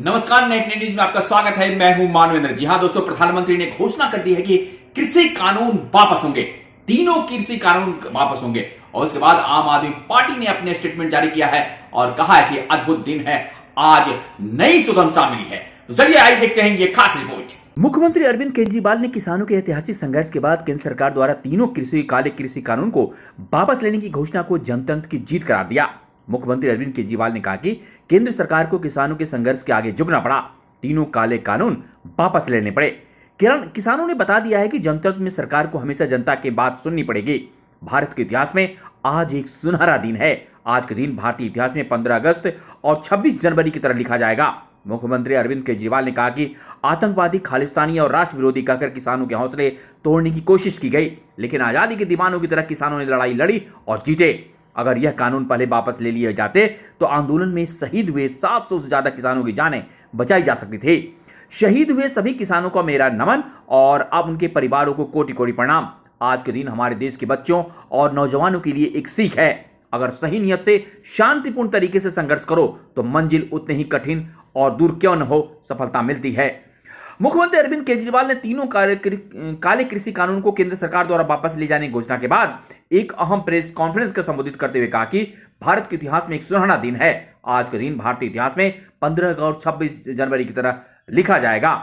नमस्कार, net news में आपका स्वागत है। मैं हूं मानवेंद्र। जी हां दोस्तों, प्रधानमंत्री ने घोषणा कर दी है कि कृषि कानून वापस होंगे, तीनों कृषि कानून वापस होंगे। और उसके बाद आम आदमी पार्टी ने अपने स्टेटमेंट जारी किया है और कहा है कि अद्भुत दिन है, आज नई स्वतंत्रता मिली है। तो चलिए आइए देखते हैं ये खास रिपोर्ट। मुख्यमंत्री अरविंद केजरीवाल ने किसानों के ऐतिहासिक संघर्ष के बाद केंद्र सरकार द्वारा तीनों काले कृषि कानून को वापस लेने की घोषणा को जनतंत्र की जीत करार दिया। मुख्यमंत्री अरविंद केजरीवाल ने कहा कि केंद्र सरकार को किसानों के संघर्ष के आगे झुकना पड़ा, तीनों काले कानून वापस लेने पड़े। किसानों ने बता दिया है कि जनतंत्र में सरकार को हमेशा जनता की बात सुननी पड़ेगी। भारत के इतिहास में आज एक सुनहरा दिन है। आज के दिन भारतीय इतिहास में 15 अगस्त और 26 जनवरी की तरह लिखा जाएगा। मुख्यमंत्री अरविंद केजरीवाल ने कहा कि आतंकवादी, खालिस्तानी और राष्ट्र विरोधी कहकर किसानों के हौसले तोड़ने की कोशिश की गई, लेकिन आजादी के दीवानों की तरह किसानों ने लड़ाई लड़ी और जीते। अगर यह कानून पहले वापस ले लिए जाते तो आंदोलन में शहीद हुए 700 से ज्यादा किसानों की जानें बचाई जा सकती थी। शहीद हुए सभी किसानों को मेरा नमन और अब उनके परिवारों को कोटि कोटि प्रणाम। आज के दिन हमारे देश के बच्चों और नौजवानों के लिए एक सीख है। अगर सही नियत से शांतिपूर्ण तरीके से संघर्ष करो तो मंजिल उतनी ही कठिन और दूर क्यों न हो, सफलता मिलती है। मुख्यमंत्री अरविंद केजरीवाल ने तीनों काले कृषि कानून को केंद्र सरकार द्वारा वापस ले जाने की घोषणा के बाद एक अहम प्रेस कॉन्फ्रेंस को संबोधित करते हुए कहा कि भारत के इतिहास में एक सुनहरा दिन है। आज के दिन भारतीय इतिहास में 15 और 26 जनवरी की तरह लिखा जाएगा।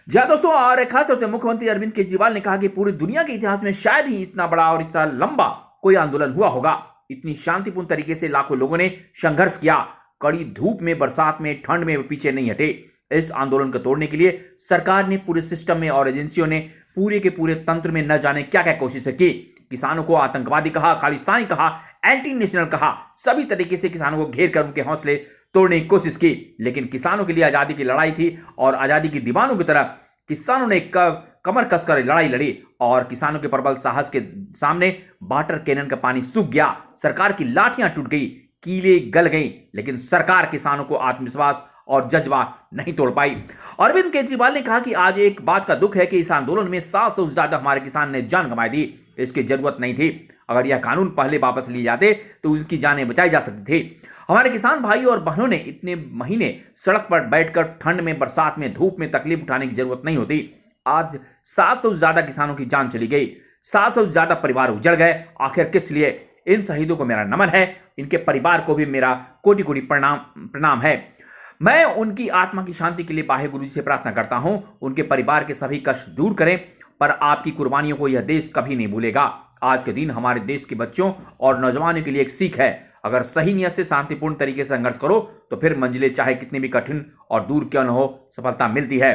जी दोस्तों, और खास तौर से मुख्यमंत्री अरविंद केजरीवाल ने कहा कि पूरी दुनिया के इतिहास में शायद ही इतना बड़ा और इतना लंबा कोई आंदोलन हुआ होगा। इतनी शांतिपूर्ण तरीके से लाखों लोगों ने संघर्ष किया। कड़ी धूप में, बरसात में, ठंड में पीछे नहीं हटे। इस आंदोलन को तोड़ने के लिए सरकार ने पूरे सिस्टम में और एजेंसियों ने पूरे के पूरे तंत्र में न जाने क्या क्या कोशिशें की। किसानों को आतंकवादी कहा, खालिस्तानी कहा, एंटी नेशनल कहा, सभी तरीके से किसानों को घेर कर उनके हौसले तोड़ने की कोशिश की। लेकिन किसानों के लिए आजादी की लड़ाई थी और आजादी के दीवानों की तरह किसानों ने कमर कसकर लड़ाई लड़ी और किसानों के प्रबल साहस के सामने वाटर कैनन का पानी सूख गया। सरकार की लाठियां टूट गई, कीले गल गई, लेकिन सरकार किसानों को आत्मविश्वास और जज्बा नहीं तोड़ पाई। अरविंद केजरीवाल ने कहा कि आज एक बात का दुख है कि इस आंदोलन में 700 से ज्यादा हमारे किसान ने जान गंवाई दी। इसकी जरूरत नहीं थी। अगर यह कानून पहले वापस लिए जाते तो उनकी जानें बचाई जा सकती थी। हमारे किसान भाई और बहनों ने इतने महीने सड़क पर बैठकर ठंड में, बरसात में, धूप में तकलीफ उठाने की जरूरत नहीं होती। आज 700 से ज्यादा किसानों की जान चली गई, 700 से ज्यादा परिवार उजड़ गए। आखिर किस लिए? इन शहीदों को मेरा नमन है, इनके परिवार को भी मेरा कोटि कोटि प्रणाम है। मैं उनकी आत्मा की शांति के लिए बाहे गुरु जी से प्रार्थना करता हूं, उनके परिवार के सभी कष्ट दूर करें, पर आपकी कुर्बानियों को यह देश कभी नहीं भूलेगा। आज के दिन हमारे देश के बच्चों और नौजवानों के लिए एक सीख है। अगर सही नियत से शांतिपूर्ण तरीके से संघर्ष करो तो फिर मंजिलें चाहे कितनी भी कठिन और दूर क्यों न हो, सफलता मिलती है।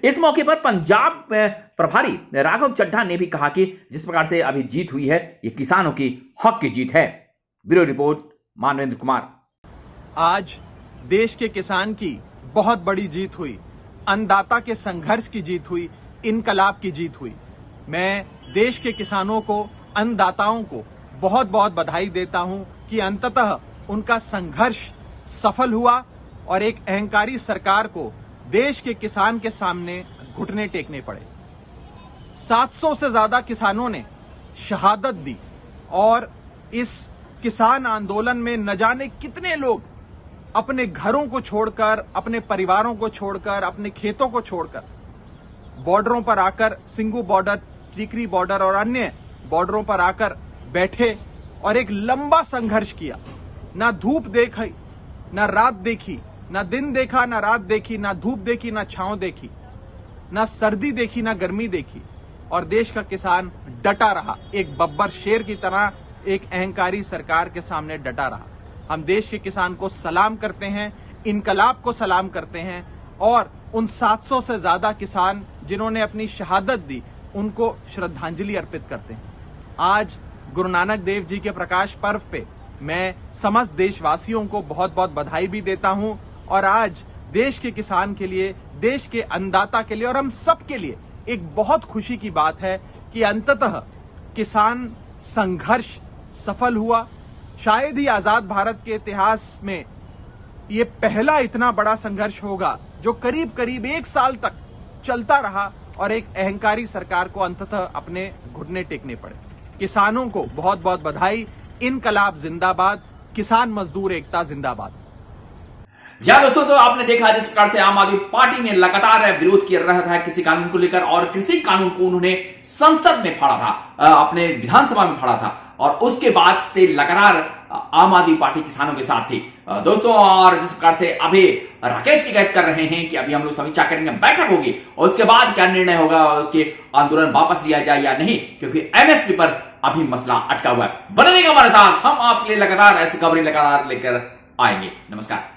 इस मौके पर पंजाब प्रभारी राघव चड्ढा ने भी कहा कि जिस प्रकार से अभी जीत हुई है, यह किसानों की हक की जीत है। Bureau report, Manvendra Kumar. आज देश के किसान की बहुत बड़ी जीत हुई, अन्नदाता के संघर्ष की जीत हुई, इनकलाब की जीत हुई। मैं देश के किसानों को, अन्नदाताओं को बहुत बहुत बधाई देता हूं कि अंततः उनका संघर्ष सफल हुआ और एक अहंकारी सरकार को देश के किसान के सामने घुटने टेकने पड़े। 700 से ज्यादा किसानों ने शहादत दी और इस किसान आंदोलन में न जाने कितने लोग अपने घरों को छोड़कर, अपने परिवारों को छोड़कर, अपने खेतों को छोड़कर बॉर्डरों पर आकर, सिंगू बॉर्डर, टीकरी बॉर्डर और अन्य बॉर्डरों पर आकर बैठे और एक लंबा संघर्ष किया। ना धूप देखी, ना रात देखी, ना दिन देखा, ना रात देखी, ना धूप देखी, ना छांव देखी, ना सर्दी देखी, ना गर्मी देखी, और देश का किसान डटा रहा। एक बब्बर शेर की तरह एक अहंकारी सरकार के सामने डटा रहा। हम देश के किसान को सलाम करते हैं, इनकलाब को सलाम करते हैं और उन 700 से ज्यादा किसान जिन्होंने अपनी शहादत दी, उनको श्रद्धांजलि अर्पित करते हैं। आज गुरु नानक देव जी के प्रकाश पर्व पे मैं समस्त देशवासियों को बहुत बहुत बधाई भी देता हूं और आज देश के किसान के लिए, देश के अन्नदाता के लिए और हम सब के लिए एक बहुत खुशी की बात है कि अंततः किसान संघर्ष सफल हुआ। शायद ही आजाद भारत के इतिहास में ये पहला इतना बड़ा संघर्ष होगा जो करीब करीब 1 साल तक चलता रहा और एक अहंकारी सरकार को अंततः अपने घुटने टेकने पड़े। किसानों को बहुत बहुत बधाई। इनकलाब जिंदाबाद, किसान मजदूर एकता जिंदाबाद। जी हाँ दोस्तों, तो आपने देखा जिस प्रकार से आम आदमी पार्टी ने लगातार विरोध किया रहा था कृषि कानून को लेकर, और कृषि कानून को उन्होंने संसद में फाड़ा था, अपने विधानसभा में फाड़ा था, और उसके बाद से लगातार आम आदमी पार्टी किसानों के साथ थी दोस्तों। और जिस प्रकार से अभी राकेश टिकैत कर रहे हैं कि अभी हम लोग समीक्षा करेंगे, बैठक होगी और उसके बाद क्या निर्णय होगा कि आंदोलन वापस लिया जाए या नहीं, क्योंकि एमएसपी पर अभी मसला अटका हुआ है। बने रहिएगा हमारे साथ, हम आपके लिए लगातार ऐसी खबरें लगातार लेकर आएंगे। नमस्कार।